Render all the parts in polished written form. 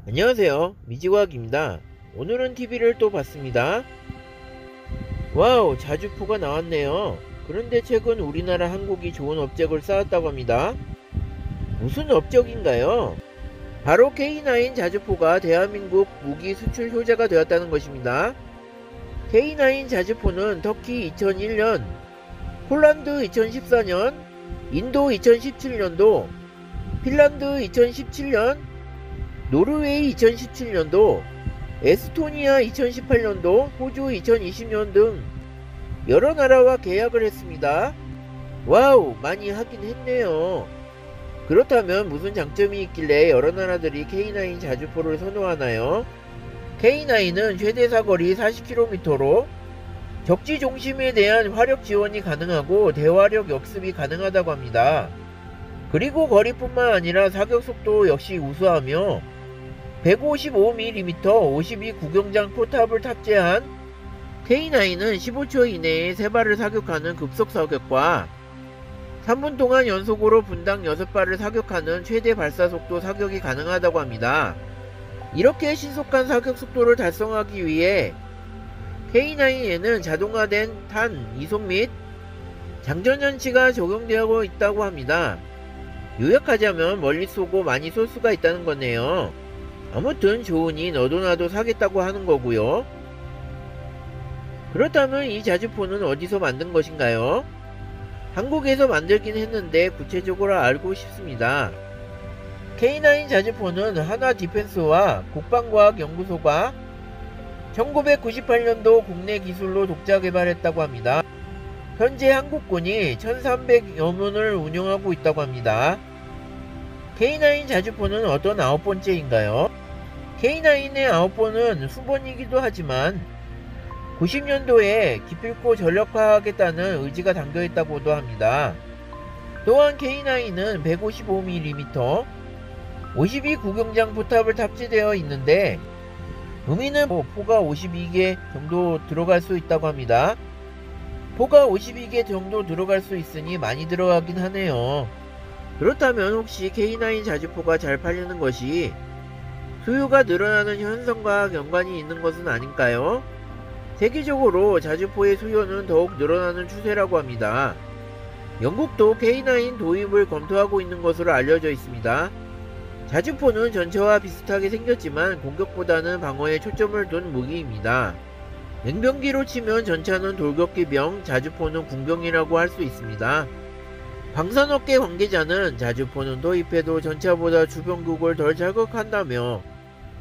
안녕하세요, 미지과학입니다. 오늘은 TV를 또 봤습니다. 와우, 자주포가 나왔네요. 그런데 최근 우리나라 한국이 좋은 업적을 쌓았다고 합니다. 무슨 업적인가요? 바로 K9 자주포가 대한민국 무기 수출 효자가 되었다는 것입니다. K9 자주포는 터키 2001년, 폴란드 2014년, 인도 2017년도, 핀란드 2017년, 노르웨이 2017년도, 에스토니아 2018년도, 호주 2020년 등 여러 나라와 계약을 했습니다. 와우, 많이 하긴 했네요. 그렇다면 무슨 장점이 있길래 여러 나라들이 K9 자주포를 선호하나요? K9은 최대 사거리 40km로 적지 중심에 대한 화력 지원이 가능하고 대화력 역습이 가능하다고 합니다. 그리고 거리뿐만 아니라 사격 속도 역시 우수하며 155mm 52 구경장 포탑을 탑재한 K9은 15초 이내에 3발을 사격하는 급속 사격과 3분 동안 연속으로 분당 6발을 사격하는 최대 발사속도 사격이 가능하다고 합니다. 이렇게 신속한 사격 속도를 달성하기 위해 K9에는 자동화된 탄 이송 및 장전장치가 적용되고 있다고 합니다. 요약하자면 멀리 쏘고 많이 쏠 수가 있다는 거네요. 아무튼 좋으니 너도 나도 사겠다고 하는 거고요. 그렇다면 이 자주포는 어디서 만든 것인가요? 한국에서 만들긴 했는데 구체적으로 알고 싶습니다. K9 자주포는 한화디펜스와 국방과학연구소가 1998년도 국내 기술로 독자 개발했다고 합니다. 현재 한국군이 1300여 문을 운영하고 있다고 합니다. K9 자주포는 어떤 9번째인가요? K9의 9번은 수번이기도 하지만 90년도에 기필코 전력화하겠다는 의지가 담겨있다고도 합니다. 또한 K9은 155mm 52 구경장 포탑을 탑재되어 있는데 의미는 포가 52개 정도 들어갈 수 있다고 합니다. 포가 52개 정도 들어갈 수 있으니 많이 들어가긴 하네요. 그렇다면 혹시 K9 자주포가 잘 팔리는 것이 수요가 늘어나는 현상과 연관이 있는 것은 아닐까요? 세계적으로 자주포의 수요는 더욱 늘어나는 추세라고 합니다. 영국도 K9 도입을 검토하고 있는 것으로 알려져 있습니다. 자주포는 전차와 비슷하게 생겼지만 공격보다는 방어에 초점을 둔 무기입니다. 냉병기로 치면 전차는 돌격기병, 자주포는 궁병이라고 할 수 있습니다. 방산업계 관계자는 자주포는 도입해도 전차보다 주변국을 덜 자극한다며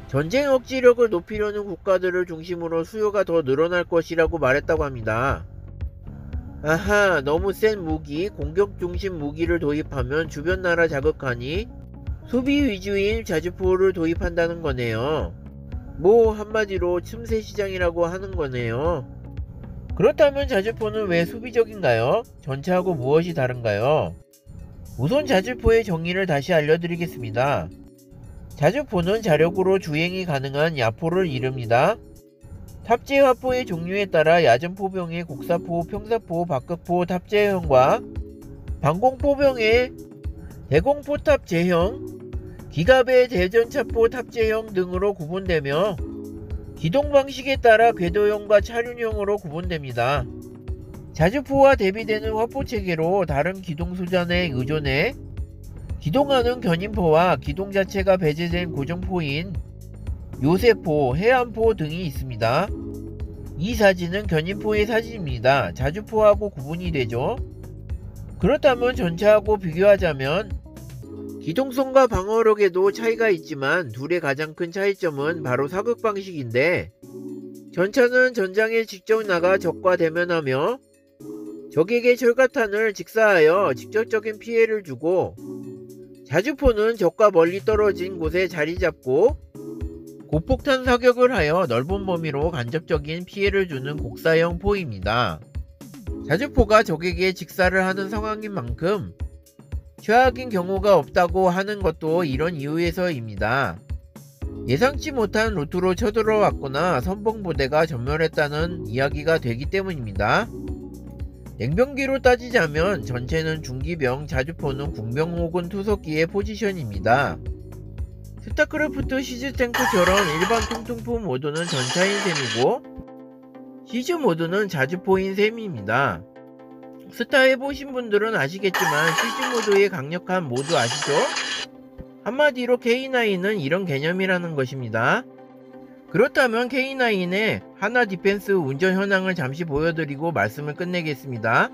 전쟁 억지력을 높이려는 국가들을 중심으로 수요가 더 늘어날 것이라고 말했다고 합니다. 아하, 너무 센 무기, 공격 중심 무기를 도입하면 주변 나라 자극하니 수비 위주인 자주포를 도입한다는 거네요. 뭐 한마디로 틈새 시장이라고 하는 거네요. 그렇다면 자주포는 왜 수비적인가요? 전차하고 무엇이 다른가요? 우선 자주포의 정의를 다시 알려드리겠습니다. 자주포는 자력으로 주행이 가능한 야포를 이릅니다. 탑재 화포의 종류에 따라 야전포병의 곡사포, 평사포, 박격포 탑재형과 방공포병의 대공포 탑재형, 기갑의 대전차포 탑재형 등으로 구분되며 기동 방식에 따라 궤도형과 차륜형으로 구분됩니다. 자주포와 대비되는 화포체계로 다른 기동 수단에 의존해 기동하는 견인포와 기동 자체가 배제된 고정포인 요새포, 해안포 등이 있습니다. 이 사진은 견인포의 사진입니다. 자주포하고 구분이 되죠. 그렇다면 전차하고 비교하자면 기동성과 방어력에도 차이가 있지만 둘의 가장 큰 차이점은 바로 사격 방식인데 전차는 전장에 직접 나가 적과 대면하며 적에게 철가탄을 직사하여 직접적인 피해를 주고 자주포는 적과 멀리 떨어진 곳에 자리 잡고 고폭탄 사격을 하여 넓은 범위로 간접적인 피해를 주는 곡사형 포입니다. 자주포가 적에게 직사를 하는 상황인 만큼 최악인 경우가 없다고 하는 것도 이런 이유에서입니다. 예상치 못한 루트로 쳐들어왔거나 선봉부대가 전멸했다는 이야기가 되기 때문입니다. 냉병기로 따지자면 전체는 중기병, 자주포는 궁병 혹은 투석기의 포지션입니다. 스타크래프트 시즈탱크처럼 일반 통통포 모드는 전차인 셈이고 시즈 모드는 자주포인 셈입니다. 스타 해보신 분들은 아시겠지만 시즈 모드의 강력한 모드 아시죠? 한마디로 K9은 이런 개념이라는 것입니다. 그렇다면 K9의 하나 디펜스 운전 현황을 잠시 보여드리고 말씀을 끝내겠습니다.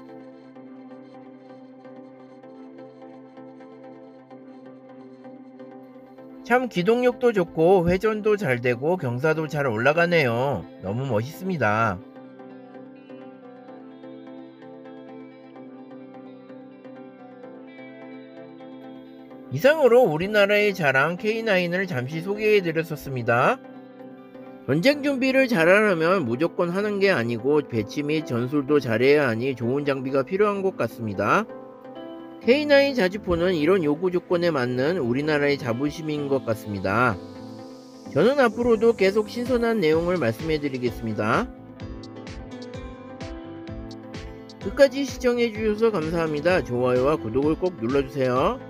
참 기동력도 좋고 회전도 잘 되고 경사도 잘 올라가네요. 너무 멋있습니다. 이상으로 우리나라의 자랑 K9을 잠시 소개해드렸었습니다. 전쟁 준비를 잘하려면 무조건 하는 게 아니고 배치 및 전술도 잘해야 하니 좋은 장비가 필요한 것 같습니다. K9 자주포는 이런 요구 조건에 맞는 우리나라의 자부심인 것 같습니다. 저는 앞으로도 계속 신선한 내용을 말씀해드리겠습니다. 끝까지 시청해주셔서 감사합니다. 좋아요와 구독을 꼭 눌러주세요.